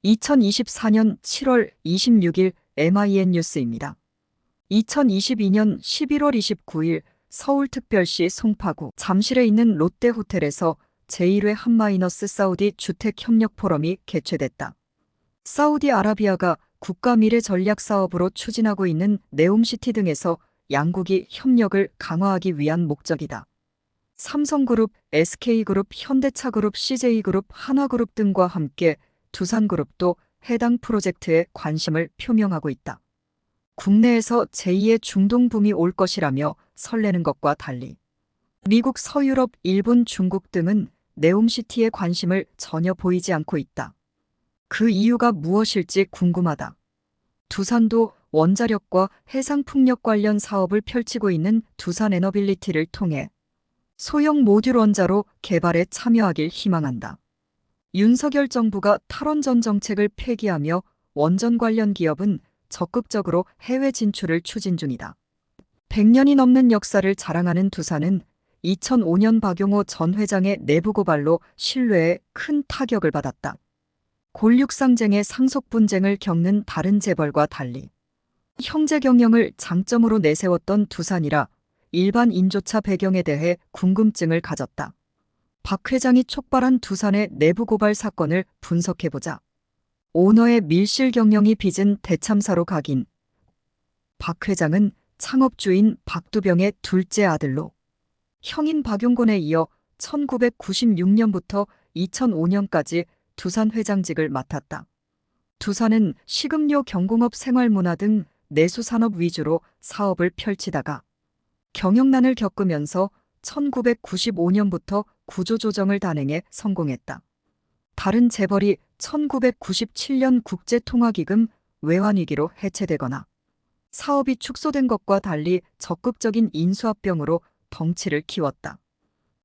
2024년 7월 26일 MIN 뉴스입니다. 2022년 11월 29일 서울특별시 송파구 잠실에 있는 롯데호텔에서 제1회 한마이너스 사우디 주택협력 포럼이 개최됐다. 사우디아라비아가 국가 미래 전략 사업으로 추진하고 있는 네옴시티 등에서 양국이 협력을 강화하기 위한 목적이다. 삼성그룹, SK그룹, 현대차그룹, CJ그룹, 한화그룹 등과 함께 두산그룹도 해당 프로젝트에 관심을 표명하고 있다. 국내에서 제2의 중동붐이 올 것이라며 설레는 것과 달리 미국, 서유럽, 일본, 중국 등은 네옴시티에 관심을 전혀 보이지 않고 있다. 그 이유가 무엇일지 궁금하다. 두산도 원자력과 해상풍력 관련 사업을 펼치고 있는 두산에너빌리티를 통해 소형 모듈 원자로 개발에 참여하길 희망한다. 윤석열 정부가 탈원전 정책을 폐기하며 원전 관련 기업은 적극적으로 해외 진출을 추진 중이다. 100년이 넘는 역사를 자랑하는 두산은 2005년 박용호 전 회장의 내부 고발로 신뢰에 큰 타격을 받았다. 골육상쟁의 상속 분쟁을 겪는 다른 재벌과 달리 형제 경영을 장점으로 내세웠던 두산이라 일반인조차 배경에 대해 궁금증을 가졌다. 박 회장이 촉발한 두산의 내부 고발 사건을 분석해보자. 오너의 밀실 경영이 빚은 대참사로 각인. 박 회장은 창업주인 박두병의 둘째 아들로 형인 박용곤에 이어 1996년부터 2005년까지 두산 회장직을 맡았다. 두산은 식음료 경공업 생활문화 등 내수산업 위주로 사업을 펼치다가 경영난을 겪으면서 1995년부터 구조조정을 단행해 성공했다. 다른 재벌이 1997년 국제통화기금 외환위기로 해체되거나 사업이 축소된 것과 달리 적극적인 인수합병으로 덩치를 키웠다.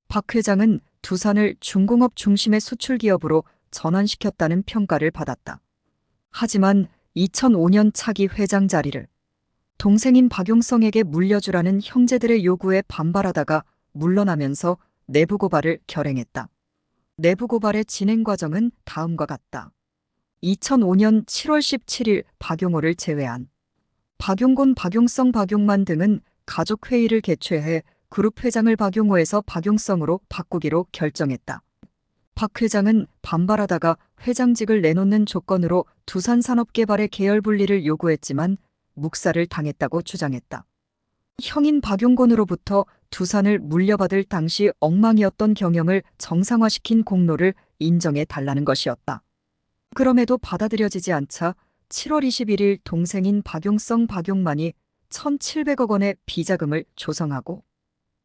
박 회장은 두산을 중공업 중심의 수출기업으로 전환시켰다는 평가를 받았다. 하지만 2005년 차기 회장 자리를 동생인 박용성에게 물려주라는 형제들의 요구에 반발하다가 물러나면서 내부 고발을 결행했다. 내부 고발의 진행 과정은 다음과 같다. 2005년 7월 17일 박용호를 제외한 박용곤, 박용성, 박용만 등은 가족회의를 개최해 그룹 회장을 박용호에서 박용성으로 바꾸기로 결정했다. 박 회장은 반발하다가 회장직을 내놓는 조건으로 두산산업개발의 계열 분리를 요구했지만 묵살을 당했다고 주장했다. 형인 박용곤으로부터 두산을 물려받을 당시 엉망이었던 경영을 정상화시킨 공로를 인정해 달라는 것이었다. 그럼에도 받아들여지지 않자 7월 21일 동생인 박용성, 박용만이 1,700억 원의 비자금을 조성하고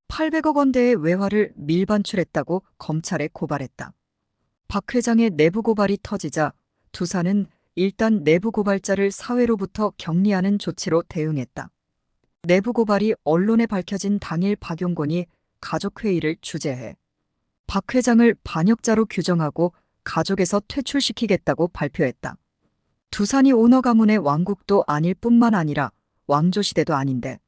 800억 원대의 외화를 밀반출했다고 검찰에 고발했다. 박 회장의 내부 고발이 터지자 두산은 일단 내부 고발자를 사회로부터 격리하는 조치로 대응했다. 내부 고발이 언론에 밝혀진 당일 박용곤이 가족회의를 주재해 박 회장을 반역자로 규정하고 가족에서 퇴출시키겠다고 발표했다. 두산이 오너 가문의 왕국도 아닐 뿐만 아니라 왕조시대도 아닌데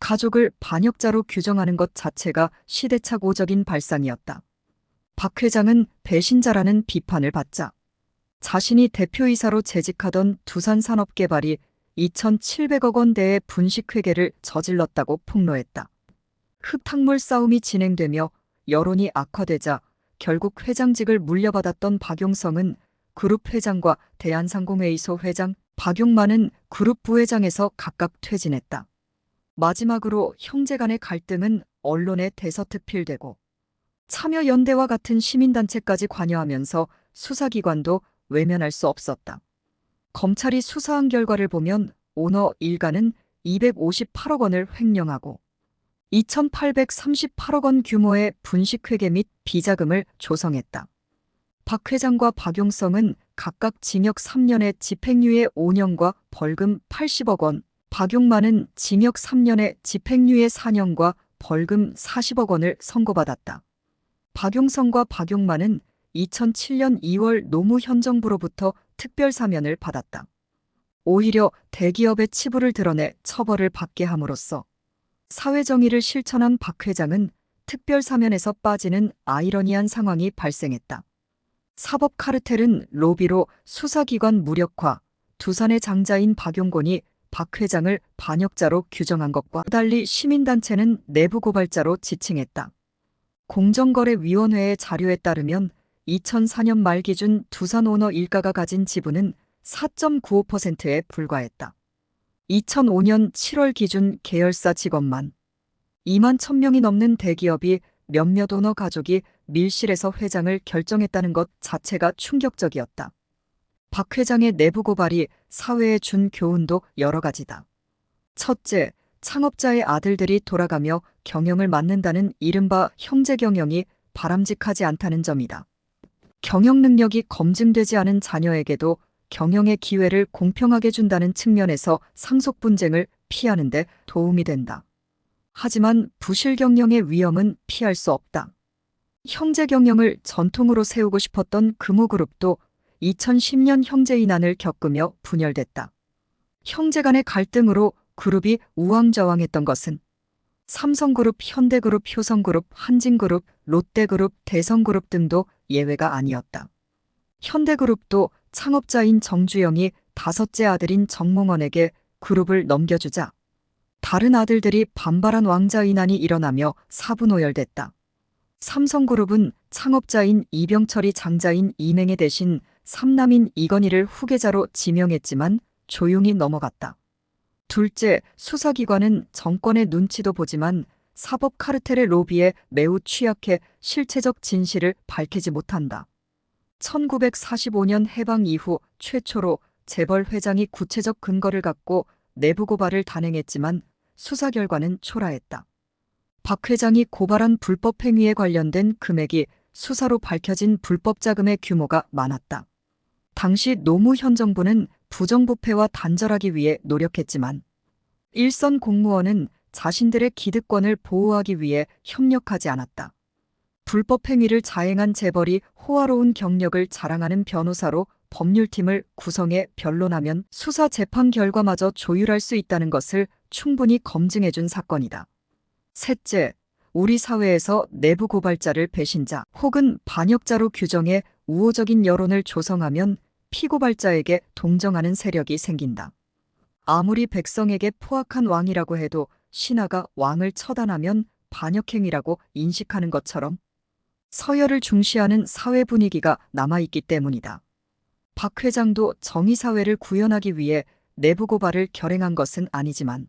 가족을 반역자로 규정하는 것 자체가 시대착오적인 발상이었다. 박 회장은 배신자라는 비판을 받자 자신이 대표이사로 재직하던 두산산업개발이 2,700억 원대의 분식회계를 저질렀다고 폭로했다. 흙탕물 싸움이 진행되며 여론이 악화되자 결국 회장직을 물려받았던 박용성은 그룹 회장과 대한상공회의소 회장, 박용만은 그룹 부회장에서 각각 퇴진했다. 마지막으로 형제 간의 갈등은 언론에 대서특필되고 참여연대와 같은 시민단체까지 관여하면서 수사기관도 외면할 수 없었다. 검찰이 수사한 결과를 보면 오너 일가는 258억 원을 횡령하고 2,838억 원 규모의 분식회계 및 비자금을 조성했다. 박 회장과 박용성은 각각 징역 3년에 집행유예 5년과 벌금 80억 원, 박용만은 징역 3년에 집행유예 4년과 벌금 40억 원을 선고받았다. 박용성과 박용만은 2007년 2월 노무현정부로부터 특별사면을 받았다. 오히려 대기업의 치부를 드러내 처벌을 받게 함으로써 사회정의를 실천한 박 회장은 특별사면에서 빠지는 아이러니한 상황이 발생했다. 사법 카르텔은 로비로 수사기관 무력화, 두산의 장자인 박용곤이 박 회장을 반역자로 규정한 것과 달리 시민단체는 내부 고발자로 지칭했다. 공정거래위원회의 자료에 따르면 2004년 말 기준 두산 오너 일가가 가진 지분은 4.95%에 불과했다. 2005년 7월 기준 계열사 직원만 2만 1,000명이 넘는 대기업이 몇몇 오너 가족이 밀실에서 회장을 결정했다는 것 자체가 충격적이었다. 박 회장의 내부 고발이 사회에 준 교훈도 여러 가지다. 첫째, 창업자의 아들들이 돌아가며 경영을 맡는다는 이른바 형제 경영이 바람직하지 않다는 점이다. 경영 능력이 검증되지 않은 자녀에게도 경영의 기회를 공평하게 준다는 측면에서 상속 분쟁을 피하는 데 도움이 된다. 하지만 부실 경영의 위험은 피할 수 없다. 형제 경영을 전통으로 세우고 싶었던 금호그룹도 2010년 형제 이난을 겪으며 분열됐다. 형제 간의 갈등으로 그룹이 우왕좌왕했던 것은 삼성그룹, 현대그룹, 효성그룹, 한진그룹, 롯데그룹, 대성그룹 등도 예외가 아니었다. 현대그룹도 창업자인 정주영이 다섯째 아들인 정몽원에게 그룹을 넘겨주자 다른 아들들이 반발한 왕자이난이 일어나며 사분오열됐다. 삼성그룹은 창업자인 이병철이 장자인 이맹의 대신 삼남인 이건희를 후계자로 지명했지만 조용히 넘어갔다. 둘째, 수사기관은 정권의 눈치도 보지만 사법 카르텔의 로비에 매우 취약해 실체적 진실을 밝히지 못한다. 1945년 해방 이후 최초로 재벌 회장이 구체적 근거를 갖고 내부 고발을 단행했지만 수사 결과는 초라했다. 박 회장이 고발한 불법 행위에 관련된 금액이 수사로 밝혀진 불법 자금의 규모가 많았다. 당시 노무현 정부는 부정부패와 단절하기 위해 노력했지만 일선 공무원은 자신들의 기득권을 보호하기 위해 협력하지 않았다. 불법 행위를 자행한 재벌이 호화로운 경력을 자랑하는 변호사로 법률팀을 구성해 변론하면 수사 재판 결과마저 조율할 수 있다는 것을 충분히 검증해준 사건이다. 셋째, 우리 사회에서 내부 고발자를 배신자 혹은 반역자로 규정해 우호적인 여론을 조성하면 피고발자에게 동정하는 세력이 생긴다. 아무리 백성에게 포악한 왕이라고 해도 신하가 왕을 처단하면 반역행위라고 인식하는 것처럼 서열을 중시하는 사회 분위기가 남아있기 때문이다. 박 회장도 정의사회를 구현하기 위해 내부 고발을 결행한 것은 아니지만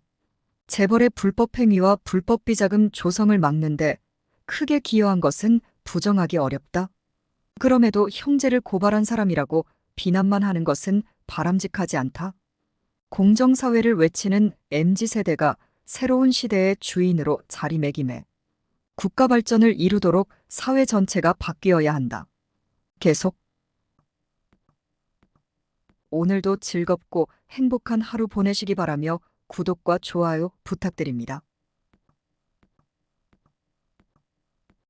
재벌의 불법 행위와 불법 비자금 조성을 막는데 크게 기여한 것은 부정하기 어렵다. 그럼에도 형제를 고발한 사람이라고 비난만 하는 것은 바람직하지 않다. 공정사회를 외치는 MZ세대가 새로운 시대의 주인으로 자리매김해 국가 발전을 이루도록 사회 전체가 바뀌어야 한다. 계속. 오늘도 즐겁고 행복한 하루 보내시기 바라며 구독과 좋아요 부탁드립니다.